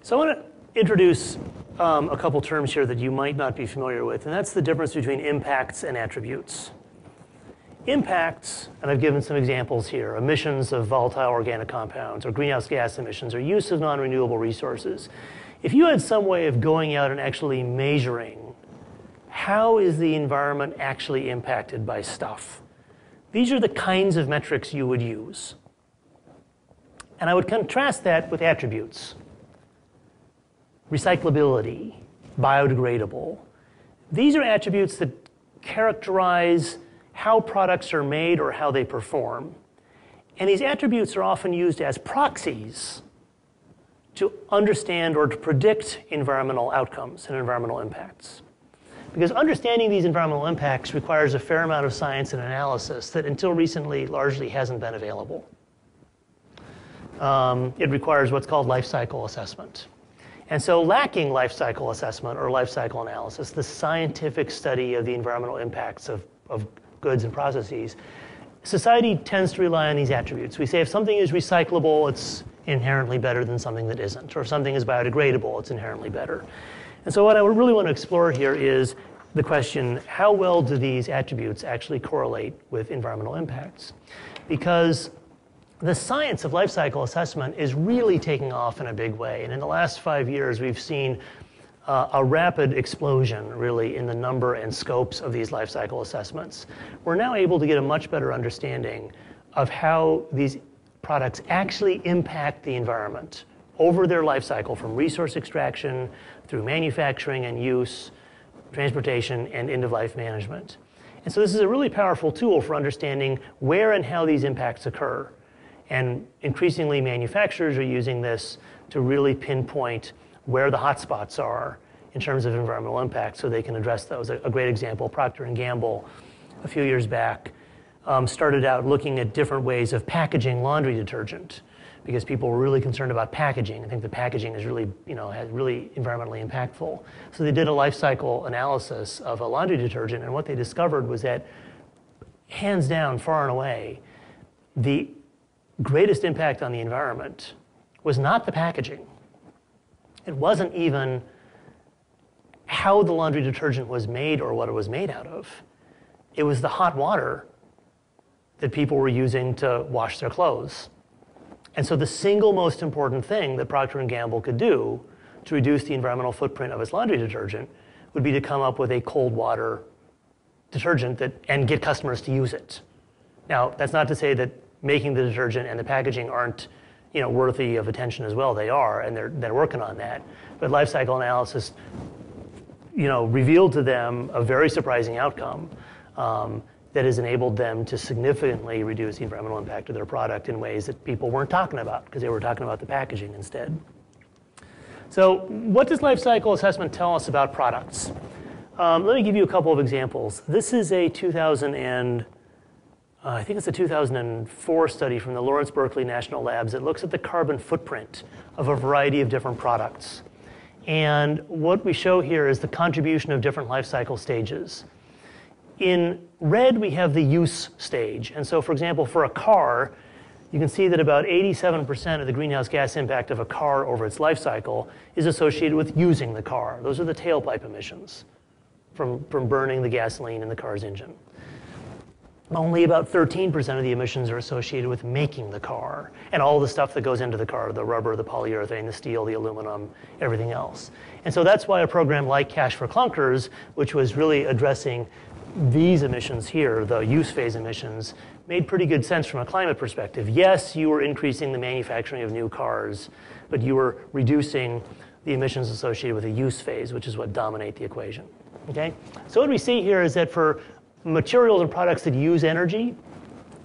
So I want to introduce a couple terms here that you might not be familiar with, and that's the difference between impacts and attributes. Impacts, and I've given some examples here, emissions of volatile organic compounds or greenhouse gas emissions or use of non-renewable resources. If you had some way of going out and actually measuring how is the environment actually impacted by stuff, these are the kinds of metrics you would use. And I would contrast that with attributes. Recyclability, biodegradable. These are attributes that characterize how products are made or how they perform. And these attributes are often used as proxies to understand or to predict environmental outcomes and environmental impacts. Because understanding these environmental impacts requires a fair amount of science and analysis that until recently largely hasn't been available. It requires what's called life cycle assessment. And so lacking life cycle assessment or life cycle analysis, the scientific study of the environmental impacts of goods and processes, society tends to rely on these attributes. We say if something is recyclable, it's inherently better than something that isn't. Or if something is biodegradable, it's inherently better. And so what I really want to explore here is the question, how well do these attributes actually correlate with environmental impacts? Because the science of life cycle assessment is really taking off in a big way. And in the last 5 years, we've seen a rapid explosion, really, in the number and scopes of these life cycle assessments. We're now able to get a much better understanding of how these products actually impact the environment over their life cycle, from resource extraction through manufacturing and use, transportation, and end-of-life management. And so this is a really powerful tool for understanding where and how these impacts occur. And increasingly, manufacturers are using this to really pinpoint where the hot spots are in terms of environmental impact so they can address those. A great example, Procter & Gamble, a few years back, started out looking at different ways of packaging laundry detergent because people were really concerned about packaging. I think the packaging is really, really environmentally impactful. So they did a life cycle analysis of a laundry detergent, and what they discovered was that, hands down, far and away, the greatest impact on the environment was not the packaging. It wasn't even how the laundry detergent was made or what it was made out of. It was the hot water that people were using to wash their clothes. And so the single most important thing that Procter & Gamble could do to reduce the environmental footprint of its laundry detergent would be to come up with a cold water detergent and get customers to use it. Now, that's not to say that making the detergent and the packaging aren't worthy of attention as well. They are, and they're working on that. But life cycle analysis revealed to them a very surprising outcome that has enabled them to significantly reduce the environmental impact of their product in ways that people weren't talking about because they were talking about the packaging instead. So what does life cycle assessment tell us about products? Let me give you a couple of examples. This is a 2004 study from the Lawrence Berkeley National Labs that looks at the carbon footprint of a variety of different products. And what we show here is the contribution of different life cycle stages. In red, we have the use stage. And so, for example, for a car, you can see that about 87% of the greenhouse gas impact of a car over its life cycle is associated with using the car. Those are the tailpipe emissions from burning the gasoline in the car's engine. Only about 13% of the emissions are associated with making the car and all the stuff that goes into the car, the rubber, the polyurethane, the steel, the aluminum, everything else. And so that's why a program like Cash for Clunkers, which was really addressing these emissions here, the use phase emissions, made pretty good sense from a climate perspective. Yes, you were increasing the manufacturing of new cars, but you were reducing the emissions associated with the use phase, which is what dominate the equation. Okay? So what we see here is that for materials and products that use energy,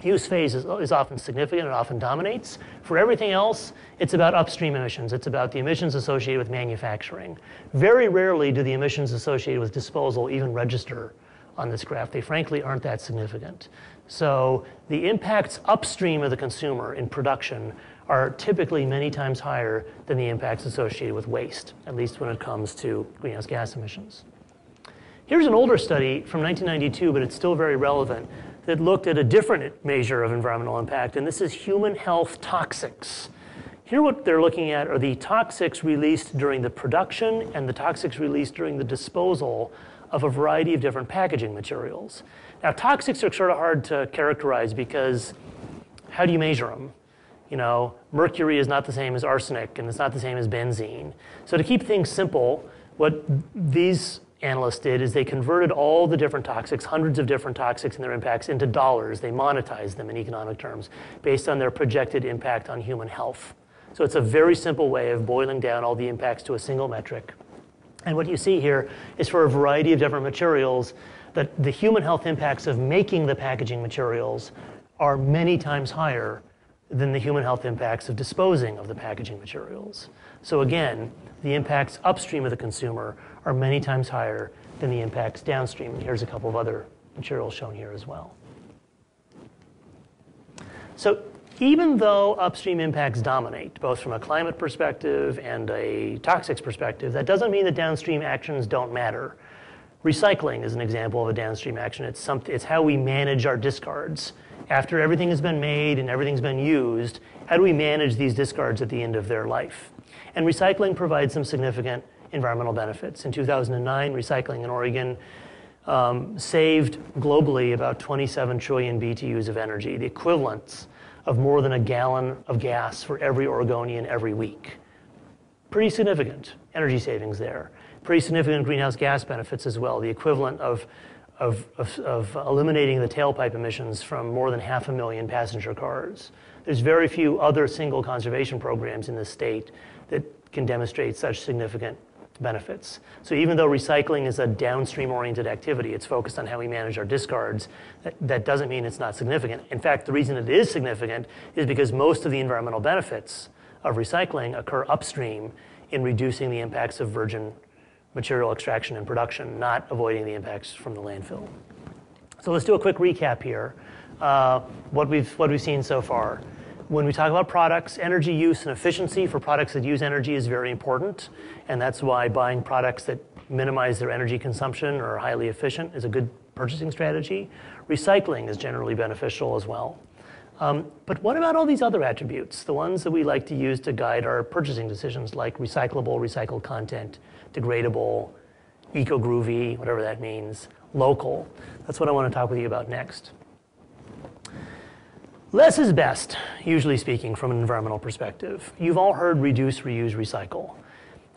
use phase is often significant and often dominates. For everything else, it's about upstream emissions. It's about the emissions associated with manufacturing. Very rarely do the emissions associated with disposal even register on this graph. They frankly aren't that significant. So the impacts upstream of the consumer in production are typically many times higher than the impacts associated with waste, at least when it comes to greenhouse gas emissions. Here's an older study from 1992, but it's still very relevant, that looked at a different measure of environmental impact, and this is human health toxics. Here what they're looking at are the toxics released during the production and the toxics released during the disposal of a variety of different packaging materials. Now, toxics are sort of hard to characterize because how do you measure them? You know, mercury is not the same as arsenic, and it's not the same as benzene. So to keep things simple, what these analysts did is they converted all the different toxics, hundreds of different toxics and their impacts, into dollars. They monetized them in economic terms based on their projected impact on human health. So it's a very simple way of boiling down all the impacts to a single metric. And what you see here is for a variety of different materials that the human health impacts of making the packaging materials are many times higher than the human health impacts of disposing of the packaging materials. So again, the impacts upstream of the consumer are many times higher than the impacts downstream. And here's a couple of other materials shown here as well. So even though upstream impacts dominate, both from a climate perspective and a toxics perspective, that doesn't mean that downstream actions don't matter. Recycling is an example of a downstream action. It's how we manage our discards. After everything has been made and everything's been used, how do we manage these discards at the end of their life? And recycling provides some significant environmental benefits. In 2009, recycling in Oregon saved globally about 27 trillion BTUs of energy, the equivalent of more than a gallon of gas for every Oregonian every week. Pretty significant energy savings there. Pretty significant greenhouse gas benefits as well, the equivalent of eliminating the tailpipe emissions from more than 500,000 passenger cars. There's very few other single conservation programs in the state that can demonstrate such significant benefits. So even though recycling is a downstream-oriented activity, it's focused on how we manage our discards, that doesn't mean it's not significant. In fact, the reason it is significant is because most of the environmental benefits of recycling occur upstream in reducing the impacts of virgin material extraction and production, not avoiding the impacts from the landfill. So let's do a quick recap here. What we've seen so far. When we talk about products, energy use and efficiency for products that use energy is very important, and that's why buying products that minimize their energy consumption or are highly efficient is a good purchasing strategy. Recycling is generally beneficial as well. But what about all these other attributes, the ones that we like to use to guide our purchasing decisions, like recyclable, recycled content, degradable, eco-groovy, whatever that means, local? That's what I want to talk with you about next. Less is best, usually speaking, from an environmental perspective. You've all heard reduce, reuse, recycle.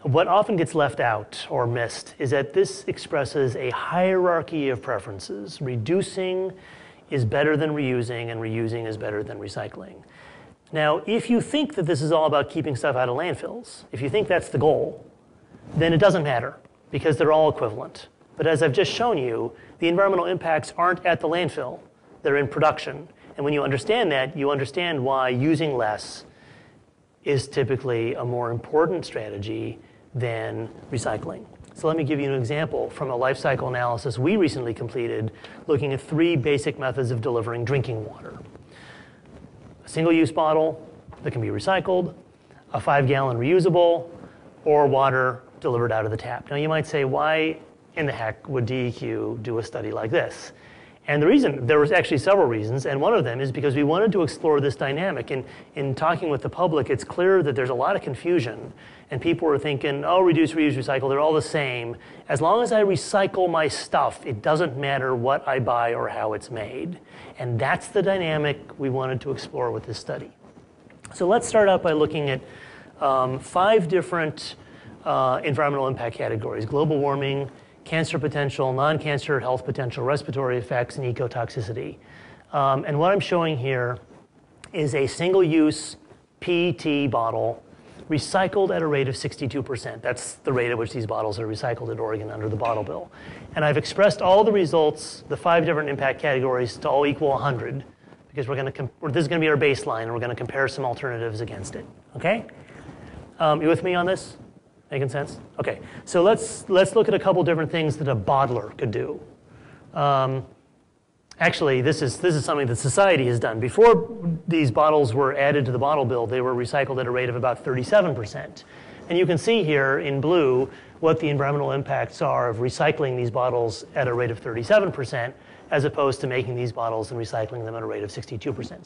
What often gets left out or missed is that this expresses a hierarchy of preferences. Reducing is better than reusing, and reusing is better than recycling. Now, if you think that this is all about keeping stuff out of landfills, if you think that's the goal, then it doesn't matter, because they're all equivalent. But as I've just shown you, the environmental impacts aren't at the landfill, they're in production. And when you understand that, you understand why using less is typically a more important strategy than recycling. So let me give you an example from a life cycle analysis we recently completed looking at 3 basic methods of delivering drinking water. A single-use bottle that can be recycled, a 5-gallon reusable, or water delivered out of the tap. Now you might say, why in the heck would DEQ do a study like this? And the reason, there was actually several reasons, and one of them is because we wanted to explore this dynamic. And in talking with the public, it's clear that there's a lot of confusion, and people are thinking, oh, reduce, reuse, recycle, they're all the same. As long as I recycle my stuff, it doesn't matter what I buy or how it's made. And that's the dynamic we wanted to explore with this study. So let's start out by looking at 5 different environmental impact categories: global warming, cancer potential, non-cancer health potential, respiratory effects, and ecotoxicity. And what I'm showing here is a single-use PET bottle recycled at a rate of 62%. That's the rate at which these bottles are recycled at Oregon under the bottle bill. And I've expressed all the results, the 5 different impact categories, to all equal 100, because this is going to be our baseline, and we're going to compare some alternatives against it. Okay? You with me on this? Making sense? Okay, so let's look at a couple different things that a bottler could do. Actually, this is something that society has done. Before these bottles were added to the bottle bill, they were recycled at a rate of about 37%. And you can see here in blue what the environmental impacts are of recycling these bottles at a rate of 37%, as opposed to making these bottles and recycling them at a rate of 62%.